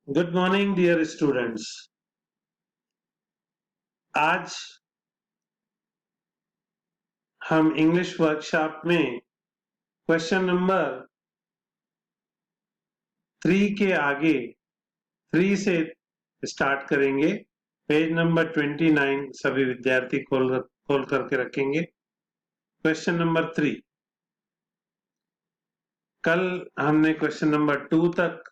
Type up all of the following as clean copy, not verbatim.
Good morning dear students. आज हम English workshop में क्वेश्चन नंबर 3 के आगे 3 से स्टार्ट करेंगे। पेज नंबर 29 सभी विद्यार्थी खोल करके रखेंगे। Question number 3। कल हमने क्वेश्चन नंबर 2 तक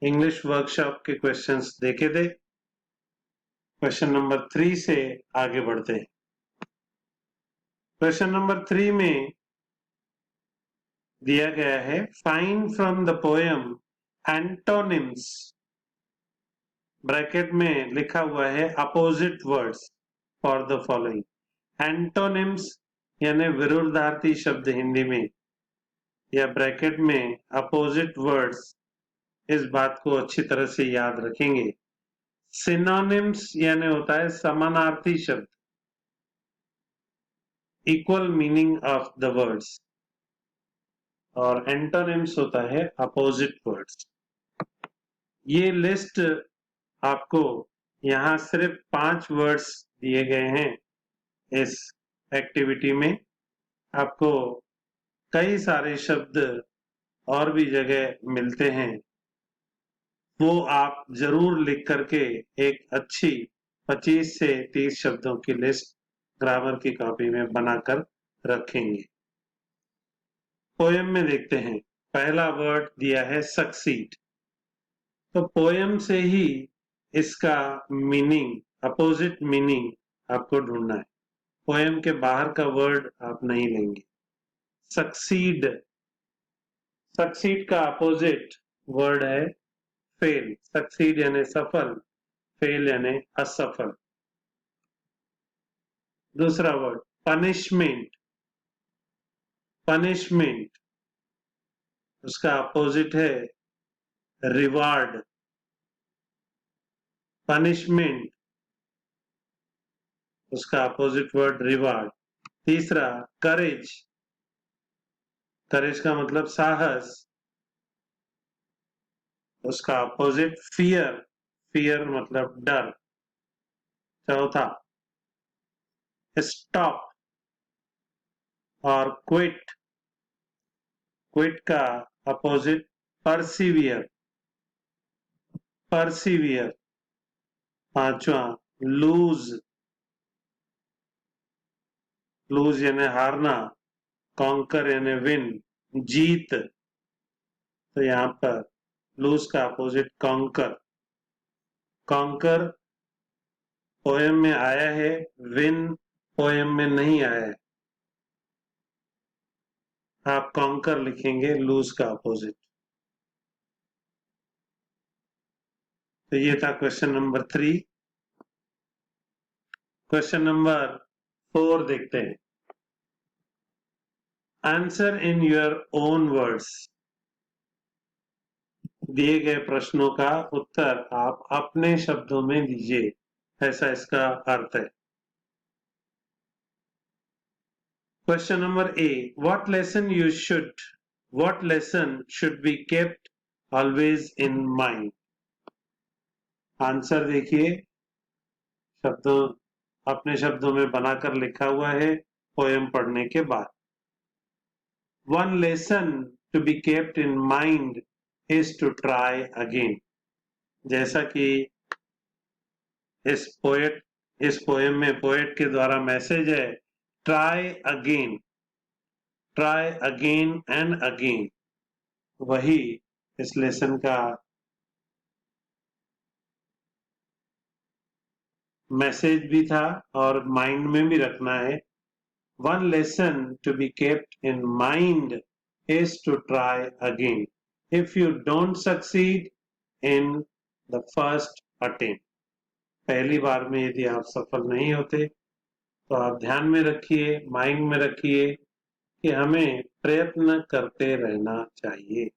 इंग्लिश वर्कशॉप के क्वेश्चंस देखे थे। क्वेश्चन नंबर 3 से आगे बढ़ते हैं। क्वेश्चन नंबर 3 में दिया गया है, find from the poem antonyms, bracket में लिखा हुआ है opposite words for the following. Antonyms यानी विरुद्धार्थी शब्द हिंदी में, या ब्रैकेट में अपोजिट वर्ड्स, इस बात को अच्छी तरह से याद रखेंगे। सिनोनिम्स यानी होता है समानार्थी शब्द, equal meaning of the words, और एंटोनिम्स होता है अपोजिट वर्ड्स। ये लिस्ट आपको यहाँ सिर्फ 5 वर्ड्स दिए गए हैं। इस एक्टिविटी में आपको कई सारे शब्द और भी जगह मिलते हैं, वो आप जरूर लिख करके एक अच्छी 25 से 30 शब्दों की लिस्ट ग्रामर की कॉपी में बनाकर रखेंगे। पोएम में देखते हैं, पहला वर्ड दिया है सक्सीड। तो पोएम से ही इसका मीनिंग, अपोजिट मीनिंग आपको ढूंढना है। पोएम के बाहर का वर्ड आप नहीं लेंगे। सक्सीड, सक्सीड का अपोजिट वर्ड है फेल। सक्सीड यानी सफल, फेल यानी असफल। दूसरा वर्ड पनिशमेंट। पनिशमेंट, उसका अपोजिट है रिवार्ड। पनिशमेंट, उसका अपोजिट वर्ड रिवार्ड। तीसरा करेज। करेज का मतलब साहस, उसका अपोजिट फियर। फियर मतलब डर। चौथा स्टॉप और क्विट। क्विट का अपोजिट परसिवियर। परसिवियर। पांचवा लूज। लूज यानी हारना, कॉन्कर यानी विन, जीत। तो यहाँ पर लूज का अपोजिट कॉन्कर। कॉन्कर पोएम में आया है, विन पोएम में नहीं आया है। आप कॉन्कर लिखेंगे लूज का अपोजिट। तो ये था क्वेश्चन नंबर 3। क्वेश्चन नंबर 4 देखते हैं। Answer in your own words. दिए गए प्रश्नों का उत्तर आप अपने शब्दों में दीजिए, ऐसा इसका अर्थ है। Question number A, what lesson should be kept always in mind? Answer देखिए, शब्दों अपने शब्दों में बनाकर लिखा हुआ है पोएम पढ़ने के बाद। One lesson to be kept in mind is to try again. जैसा कि इस पोएम में पोएट के द्वारा मैसेज है, try again, try again and again. वही इस लेसन का मैसेज भी था और माइंड में भी रखना है। One lesson to be kept in mind is to try again. If you don't succeed in the first attempt, पहली बार में यदि आप सफल नहीं होते तो आप ध्यान में रखिए, माइंड में रखिए कि हमें प्रयत्न करते रहना चाहिए,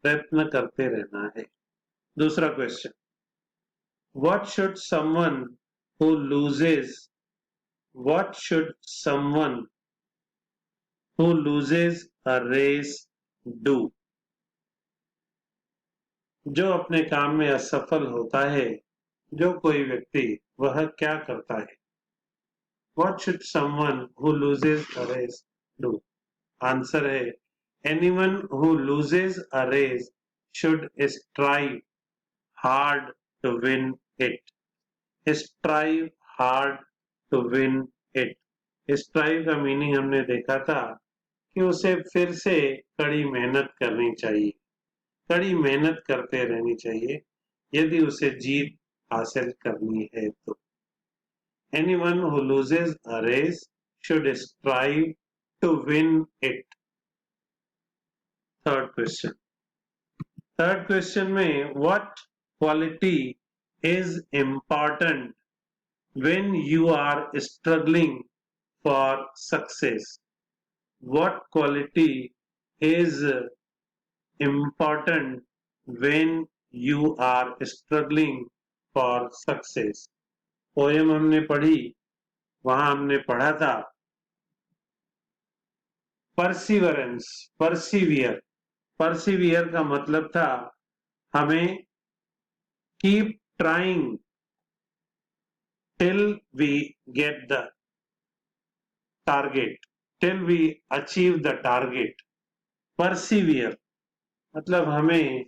प्रयत्न करते रहना है। दूसरा question, what should someone who loses a race do? जो अपने काम में असफल होता है, जो कोई व्यक्ति, वह क्या करता है? What should someone who loses a race do? Answer है anyone who loses a race should strive hard to win it. Strive hard to win it. Strive का मीनिंग हमने देखा था कि उसे फिर से कड़ी मेहनत करनी चाहिए, कड़ी मेहनत करते रहनी चाहिए यदि उसे जीत हासिल करनी है तो। Anyone who loses a race should strive to win it. Third question. Third question में what quality is important when you are struggling for success? What quality is important when you are struggling for success? Poem हमने पढ़ी, वहां हमने पढ़ा था perseverance, persevere का मतलब था हमें keep trying till we get the target, till we achieve the target. Persevere मतलब हमें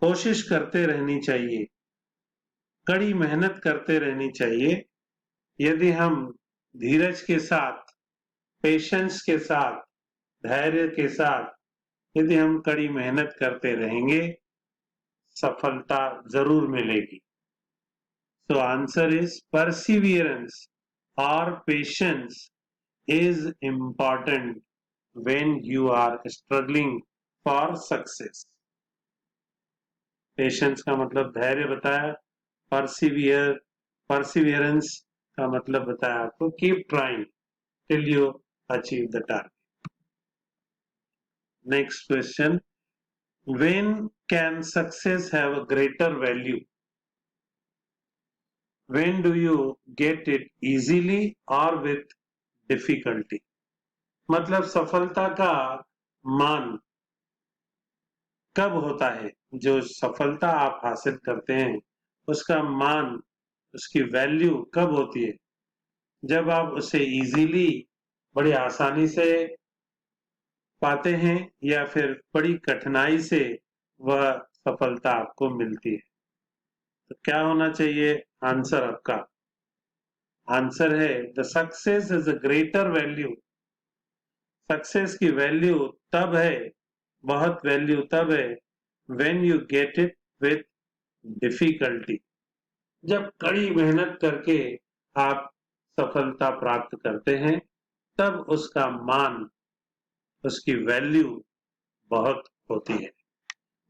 कोशिश करते रहनी चाहिए, कड़ी मेहनत करते रहनी चाहिए। यदि हम धीरज के साथ, पेशेंस के साथ, धैर्य के साथ यदि हम कड़ी मेहनत करते रहेंगे, सफलता जरूर मिलेगी। So answer is perseverance or patience is important when you are struggling for success. Patience का मतलब धैर्य बताया, परसिवियरेंस का मतलब बताया आपको keep trying till you achieve the target. Next question, when can success have a greater value? When do you get it easily or with difficulty? मतलब सफलता का मान कब होता है? जो सफलता आप हासिल करते हैं उसका मान, उसकी वैल्यू कब होती है? जब आप उसे इजीली, बड़ी आसानी से पाते हैं या फिर बड़ी कठिनाई से वह सफलता आपको मिलती है। तो क्या होना चाहिए आंसर आपका? आंसर है the success is a greater value. Success की वैल्यू तब है, बहुत वैल्यू तब है when you get it with difficulty. जब कड़ी मेहनत करके आप सफलता प्राप्त करते हैं तब उसका मान, उसकी वैल्यू बहुत होती है।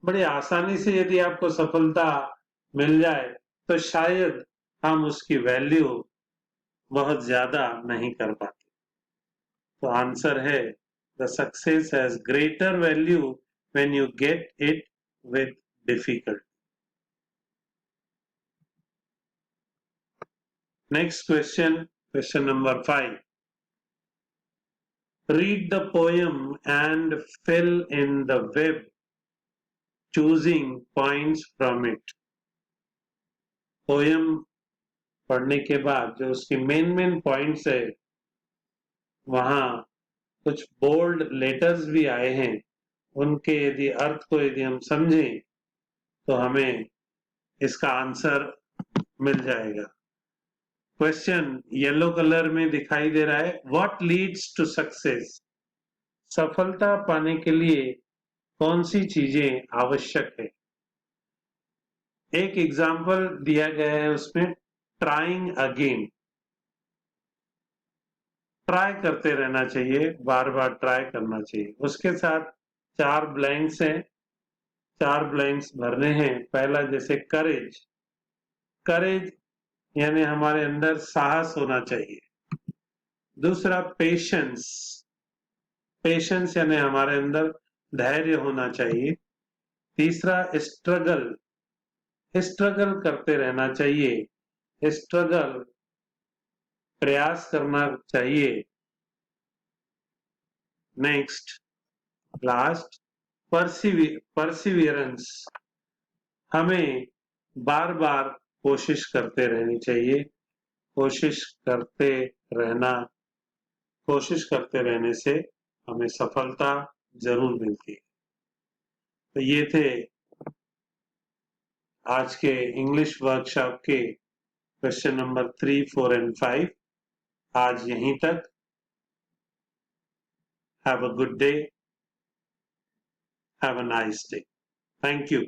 बड़ी आसानी से यदि आपको सफलता मिल जाए तो शायद हम उसकी वैल्यू बहुत ज्यादा नहीं कर पाते। तो आंसर है the success has greater value when you get it with difficulty. Next question, question number 5. Read the poem and fill in the web, choosing points from it. Poem पढ़ने के बाद जो उसकी मेन पॉइंट्स है, वहां कुछ bold letters भी आए हैं, उनके यदि अर्थ को यदि हम समझें तो हमें इसका आंसर मिल जाएगा। क्वेश्चन येलो कलर में दिखाई दे रहा है, व्हाट लीड्स टू सक्सेस? सफलता पाने के लिए कौन सी चीजें आवश्यक है? एक एग्जाम्पल दिया गया है उसमें, ट्राइंग अगेन, ट्राई करते रहना चाहिए, बार बार ट्राई करना चाहिए। उसके साथ 4 ब्लैंक्स हैं, 4 ब्लैंक्स भरने हैं। पहला जैसे करेज, करेज यानी हमारे अंदर साहस होना चाहिए। दूसरा पेशेंस, पेशेंस यानी हमारे अंदर धैर्य होना चाहिए। तीसरा स्ट्रगल, स्ट्रगल करते रहना चाहिए, स्ट्रगल प्रयास करना चाहिए। नेक्स्ट, लास्ट परसिवियरेंस, हमें बार बार कोशिश करते रहनी चाहिए। कोशिश करते रहने से हमें सफलता जरूर मिलती है। तो ये थे आज के इंग्लिश वर्कशॉप के क्वेश्चन नंबर 3, 4 एंड 5। आज यहीं तक। Have a good day, have a nice day. Thank you.